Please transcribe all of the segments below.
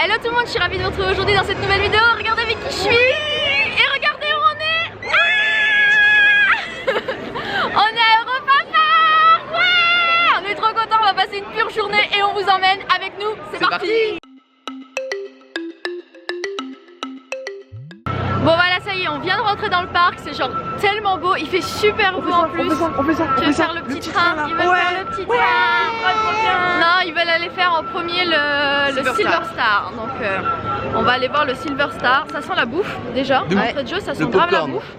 Hello tout le monde, je suis ravie de vous retrouver aujourd'hui dans cette nouvelle vidéo. Regardez avec qui je suis et regardez où on est. On est à Europa Park. Ouais, on est trop contents, on va passer une pure journée et on vous emmène avec nous. C'est parti. Bon voilà, ça y est, on vient de rentrer dans le parc, c'est genre tellement beau, il fait super beau en plus. Tu veux faire le petit train? Ils veulent faire le petit train. Non, ils veulent aller faire en premier le Silver Star. Donc on va aller voir le Silver Star. Ça sent la bouffe déjà, entrée de jeu, ça sent grave la bouffe.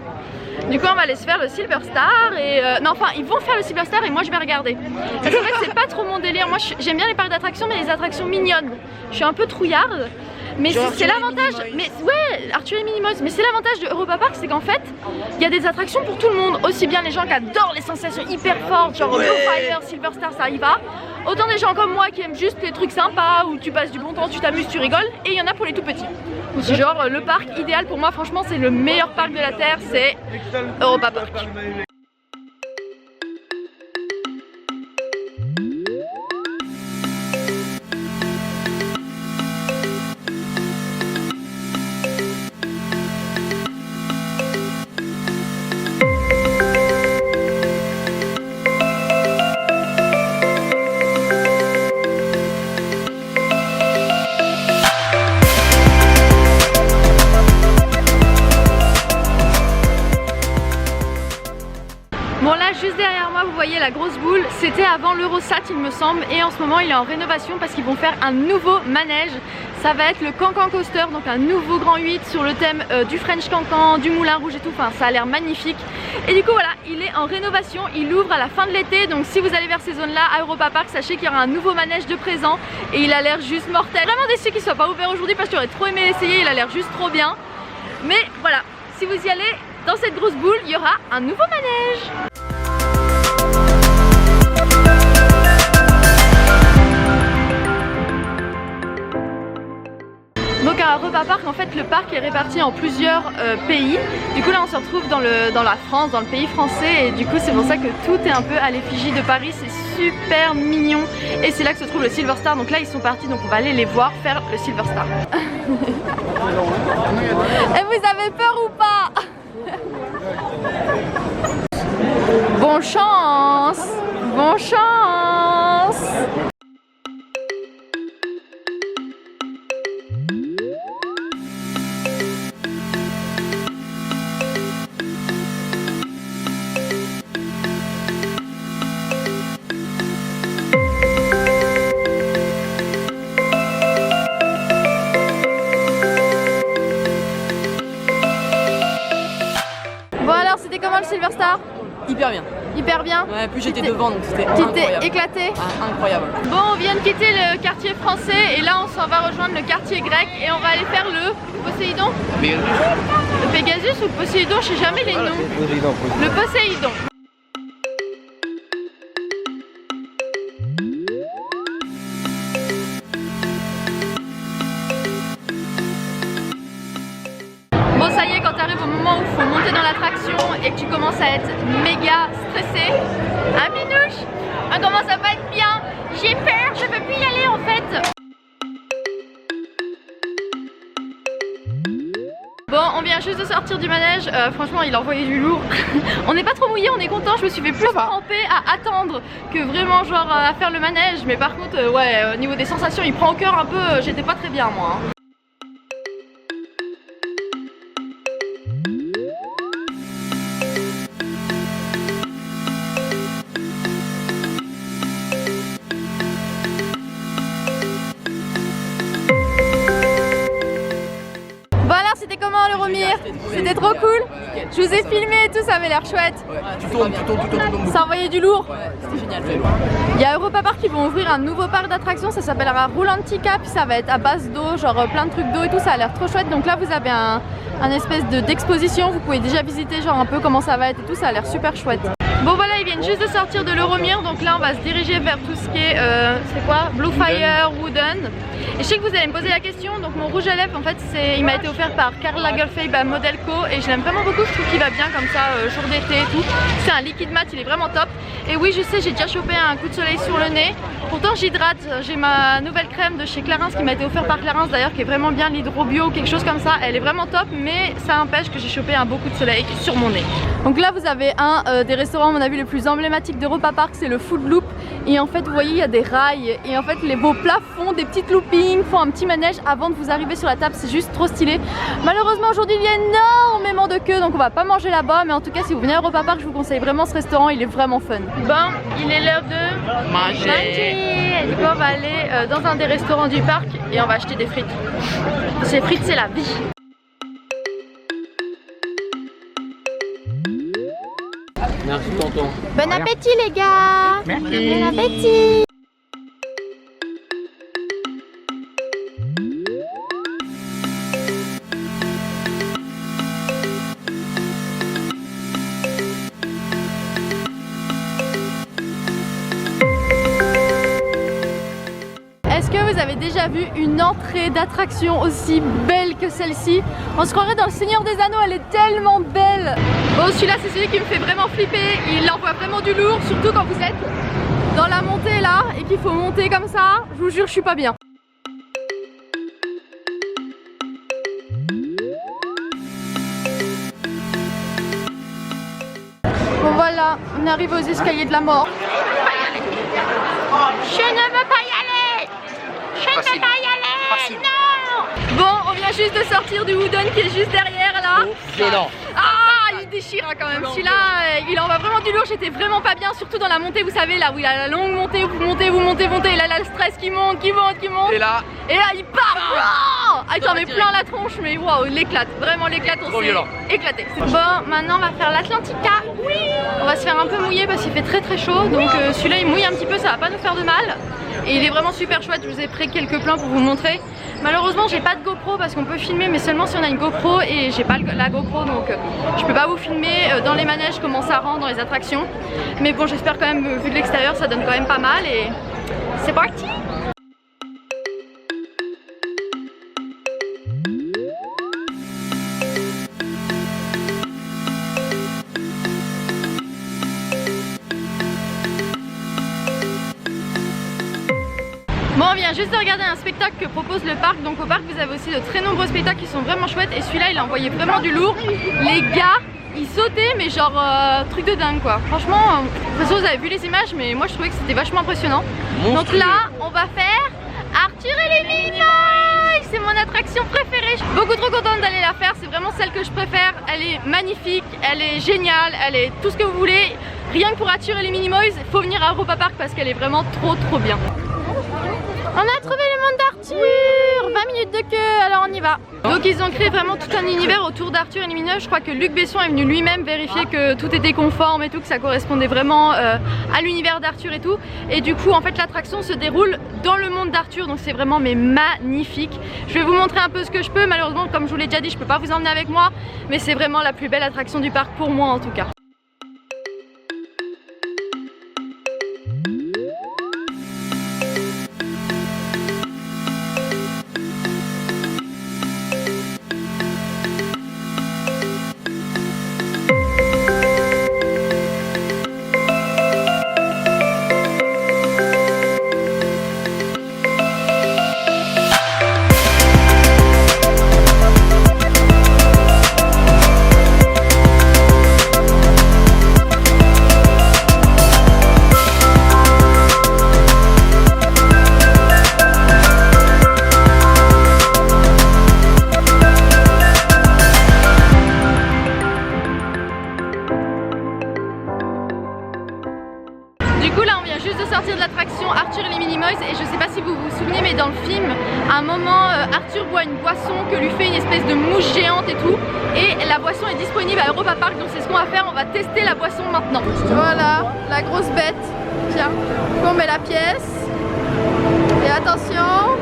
Du coup on va aller se faire le Silver Star et non enfin ils vont faire le Silver Star et moi je vais regarder. Parce qu'en fait c'est pas trop mon délire, moi j'aime bien les parcs d'attractions mais les attractions mignonnes. Je suis un peu trouillarde. Mais c'est l'avantage, mais ouais, Arthur et Minimoys, mais c'est l'avantage de Europa Park, c'est qu'en fait, il y a des attractions pour tout le monde, aussi bien les gens qui adorent les sensations hyper fortes, genre Blue Fire, Silver Star, ça y va, autant des gens comme moi qui aiment juste les trucs sympas où tu passes du bon temps, tu t'amuses, tu rigoles, et il y en a pour les tout petits. C'est genre le parc idéal pour moi, franchement, c'est le meilleur parc de la Terre, c'est Europa Park. Bon là juste derrière moi vous voyez la grosse boule, c'était avant l'Eurosat il me semble et en ce moment il est en rénovation parce qu'ils vont faire un nouveau manège. Ça va être le Cancan Coaster, donc un nouveau grand 8 sur le thème du French Cancan, du Moulin Rouge et tout, enfin ça a l'air magnifique. Et du coup voilà, il est en rénovation, il ouvre à la fin de l'été, donc si vous allez vers ces zones là à Europa Park, sachez qu'il y aura un nouveau manège de présent et il a l'air juste mortel. Vraiment déçu qu'il soit pas ouvert aujourd'hui parce que j'aurais trop aimé l'essayer, il a l'air juste trop bien. Mais voilà, si vous y allez dans cette grosse boule, il y aura un nouveau manège. Donc à Europa Park, en fait le parc est réparti en plusieurs pays. Du coup là on se retrouve dans la France, dans le pays français et du coup c'est pour ça que tout est un peu à l'effigie de Paris. C'est super mignon et c'est là que se trouve le Silver Star. Donc là ils sont partis, donc on va aller les voir faire le Silver Star. Et vous avez peur ou pas? Bonne chance! Bonne chance! Bon alors c'était comment le Silver Star? Hyper bien. Hyper bien. Ouais, plus j'étais devant donc c'était incroyable. Tu t'es éclaté? Ah, incroyable. Bon, on vient de quitter le quartier français et là on s'en va rejoindre le quartier grec et on va aller faire le Poséidon. Le Pegasus ou le Poséidon, je sais jamais les noms. Le Poséidon. Bon ça y est, quand tu arrives au moment où il faut monter dans l'attraction et que tu commences à être méga stressé. Ah Minouche, on commence à pas être bien. J'ai peur, je peux plus y aller en fait. Bon, on vient juste de sortir du manège, franchement il a envoyé du lourd. On n'est pas trop mouillé, on est content, je me suis fait plus tremper à attendre que vraiment genre à faire le manège. Mais par contre, ouais, au niveau des sensations il prend au cœur un peu, j'étais pas très bien moi. C'était comment l'Euromir? C'était trop cool. Je vous ai filmé et tout, ça avait l'air chouette. Ouais, tu tournes. Ça envoyait du lourd. Ouais, c'était génial. Il y a Europa Park qui vont ouvrir un nouveau parc d'attractions, ça s'appellera Roulantica, puis ça va être à base d'eau, genre plein de trucs d'eau et tout, ça a l'air trop chouette. Donc là vous avez un espèce d'exposition, vous pouvez déjà visiter genre un peu comment ça va être et tout, ça a l'air super chouette. Bon voilà, ils viennent juste de sortir de l'Euromir, donc là on va se diriger vers tout ce qui est, c'est quoi, Blue Fire, Wooden. Et je sais que vous allez me poser la question, donc mon rouge à lèvres en fait il m'a été offert par Karl Lagerfeld Model Co et je l'aime vraiment beaucoup, je trouve qu'il va bien comme ça, jour d'été et tout. C'est un liquide mat, il est vraiment top. Et oui je sais, j'ai déjà chopé un coup de soleil sur le nez. Pourtant j'hydrate, j'ai ma nouvelle crème de chez Clarins qui m'a été offerte par Clarins d'ailleurs, qui est vraiment bien, l'hydrobio ou quelque chose comme ça. Elle est vraiment top, mais ça empêche que j'ai chopé un beau coup de soleil sur mon nez. Donc là vous avez un des restaurants à mon avis le plus emblématique d'Europa Park, c'est le Food Loop. Et en fait vous voyez il y a des rails et en fait vos plats font des petites loopings, font un petit manège avant de vous arriver sur la table, c'est juste trop stylé. Malheureusement aujourd'hui il y a énormément de queues donc on va pas manger là-bas, mais en tout cas si vous venez à Europa Park je vous conseille vraiment ce restaurant, il est vraiment fun. Bon, il est l'heure de manger. Du coup on va aller dans un des restaurants du parc et on va acheter des frites. Ces frites c'est la vie. Merci tonton. Bon appétit les gars. Merci. Bon appétit. Est-ce que vous avez déjà vu une entrée d'attraction aussi belle que celle-ci? On se croirait dans le Seigneur des Anneaux, elle est tellement belle. Bon, celui-là c'est celui qui me fait vraiment flipper, il envoie vraiment du lourd, surtout quand vous êtes dans la montée là et qu'il faut monter comme ça, je vous jure je suis pas bien. Bon voilà, on arrive aux escaliers de la mort. Je ne veux pas y aller. Je ne veux pas y aller. Non. Bon, on vient juste de sortir du Wooden qui est juste derrière là. Excellent. Ah, il déchire hein, quand même. Celui-là, il envoie vraiment du lourd. J'étais vraiment pas bien, surtout dans la montée, vous savez, là où il a la longue montée, où vous montez, et là, le stress qui monte, qui monte. Et là, il part. Ah, il t'en met plein la tronche, mais waouh, il éclate. Vraiment, l'éclate, on s'est éclaté. Bon, maintenant, on va faire l'Atlantica. Oui. On va se faire un peu mouiller parce qu'il fait très très chaud. Donc, celui-là, il mouille un petit peu, ça va pas nous faire de mal. Et il est vraiment super chouette, je vous ai pris quelques plans pour vous montrer. Malheureusement j'ai pas de GoPro parce qu'on peut filmer mais seulement si on a une GoPro et j'ai pas la GoPro donc je peux pas vous filmer dans les manèges comment ça rend dans les attractions. Mais bon j'espère quand même, vu de l'extérieur ça donne quand même pas mal et c'est parti. Bon, on vient juste de regarder un spectacle que propose le parc. Donc au parc vous avez aussi de très nombreux spectacles qui sont vraiment chouettes. Et celui-là il a envoyé vraiment du lourd. Les gars ils sautaient mais genre truc de dingue quoi. Franchement, de toute façon vous avez vu les images mais moi je trouvais que c'était vachement impressionnant. Donc là on va faire Arthur et les Minimoys. C'est mon attraction préférée. Je suis beaucoup trop contente d'aller la faire. C'est vraiment celle que je préfère. Elle est magnifique, elle est géniale, elle est tout ce que vous voulez. Rien que pour Arthur et les Minimoys, il faut venir à Europa Park parce qu'elle est vraiment trop bien. On a trouvé le monde d'Arthur. 20 minutes de queue, alors on y va. Donc ils ont créé vraiment tout un univers autour d'Arthur et les Minimoys. Je crois que Luc Besson est venu lui-même vérifier que tout était conforme et tout, que ça correspondait vraiment à l'univers d'Arthur et tout. Et du coup en fait l'attraction se déroule dans le monde d'Arthur. Donc c'est vraiment mais magnifique. Je vais vous montrer un peu ce que je peux. Malheureusement comme je vous l'ai déjà dit je peux pas vous emmener avec moi. Mais c'est vraiment la plus belle attraction du parc pour moi en tout cas. De l'attraction Arthur et les Minimoys et je sais pas si vous vous souvenez mais dans le film à un moment Arthur boit une boisson que lui fait une espèce de mouche géante et tout et la boisson est disponible à Europa Park donc c'est ce qu'on va faire, on va tester la boisson maintenant. Voilà la grosse bête, tiens on met la pièce et attention.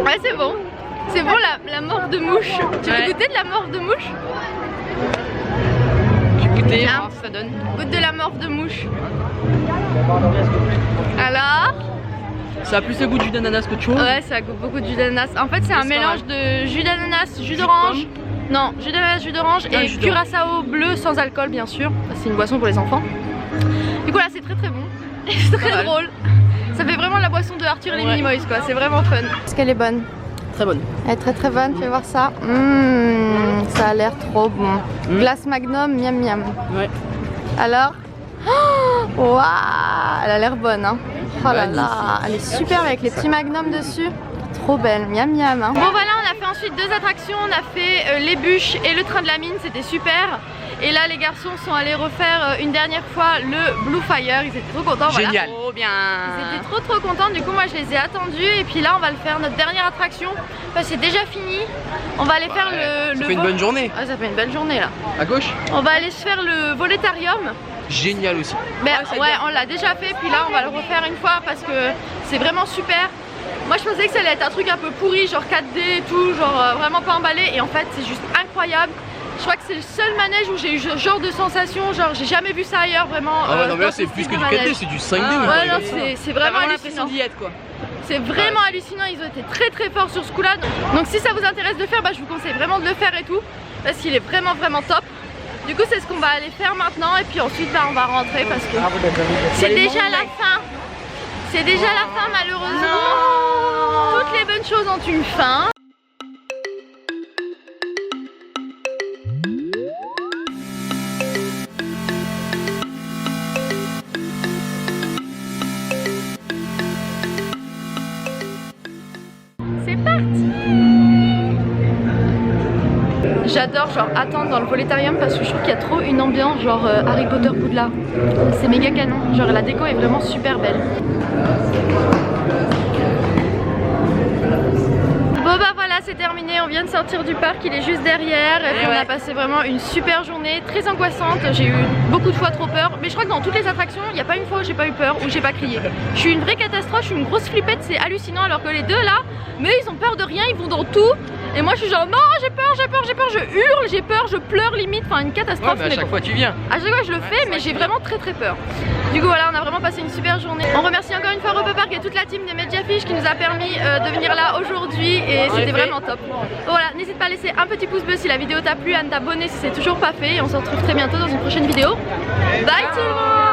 Ouais c'est bon la morve de mouche, tu veux de mouche. J'ai goûté, Bien. voir ce que ça donne. Goûte de la morphe de mouche. Alors? Ça a plus le goût du jus d'ananas qu'autre chose. Ouais, ça goûte beaucoup de jus d'ananas. En fait, c'est un C'est pas mélange de jus d'ananas, jus Jus de d'orange. Non, jus d'ananas, jus d'orange Ah, et jus d'orange. curaçao bleu sans alcool, bien sûr. C'est une boisson pour les enfants. Du coup, là, c'est très très bon. Et c'est très mal. drôle. Ça fait vraiment la boisson de Arthur et les Ouais. Minimoys, quoi. C'est vraiment fun. Est-ce qu'elle est bonne? Très bonne. Elle est très très bonne, fais voir ça. Ça a l'air trop bon. Glace Magnum, miam miam. Ouais. Alors? Waouh, elle a l'air bonne, hein. Oh là là, Magnifique. elle est super avec les petits magnums dessus. Trop belle, miam miam, hein. Bon voilà, on a fait ensuite 2 attractions. On a fait les bûches et le train de la mine, c'était super. Et là, les garçons sont allés refaire une dernière fois le Blue Fire. Ils étaient trop contents. Voilà. Génial. Trop bien. Ils étaient trop contents, du coup moi je les ai attendus et puis là on va le faire notre dernière attraction. Enfin, c'est déjà fini. On va aller faire le Ça fait une bonne journée. Ah, ça fait une belle journée là. À gauche. On va aller se faire le volétarium. Génial aussi. Mais c'est ouais, bien. on l'a déjà fait, puis là on va le refaire une fois parce que c'est vraiment super. Moi je pensais que ça allait être un truc un peu pourri, genre 4D et tout, genre vraiment pas emballé, et en fait c'est juste incroyable. Je crois que c'est le seul manège où j'ai eu ce genre de sensation, genre j'ai jamais vu ça ailleurs vraiment. Ah ouais, non, mais là, dans c'est ce plus type que de du 4D, manège. c'est du 5D. Ah, ou Ouais, pas, non, les gars. c'est T'as vraiment l'impression hallucinant. d'y être quoi. C'est vraiment hallucinant, ils ont été très très forts sur ce coup là. Donc si ça vous intéresse de le faire, bah, je vous conseille vraiment de le faire et tout, parce qu'il est vraiment top. Du coup c'est ce qu'on va aller faire maintenant et puis ensuite bah, on va rentrer parce que c'est déjà la fin. C'est déjà la fin malheureusement. Toutes les bonnes choses ont une fin. C'est parti! J'adore genre attendre dans le volétarium parce que je trouve qu'il y a trop une ambiance genre Harry Potter Poudlard. C'est méga canon, genre la déco est vraiment super belle. Bon bah voilà, c'est terminé, on vient de sortir du parc, il est juste derrière et puis on a passé vraiment une super journée, très angoissante. J'ai eu beaucoup de fois trop peur, mais je crois que dans toutes les attractions, il n'y a pas une fois où j'ai pas eu peur, où j'ai pas crié. Je suis une vraie catastrophe, je suis une grosse flippette, c'est hallucinant, alors que les deux là, mais ils ont peur de rien, ils vont dans tout. Et moi je suis genre non, j'ai peur, je hurle, j'ai peur, je pleure limite, enfin une catastrophe. Ouais, mais à mais chaque bon. fois tu viens. À chaque fois je le fais, mais j'ai vraiment très peur. Du coup voilà, on a vraiment passé une super journée. On remercie encore une fois Europa Park et toute la team des Mediafish qui nous a permis de venir là aujourd'hui et c'était vraiment top. Voilà, n'hésite pas à laisser un petit pouce bleu si la vidéo t'a plu, à t'abonner si c'est toujours pas fait et on se retrouve très bientôt dans une prochaine vidéo. Bye tout le monde!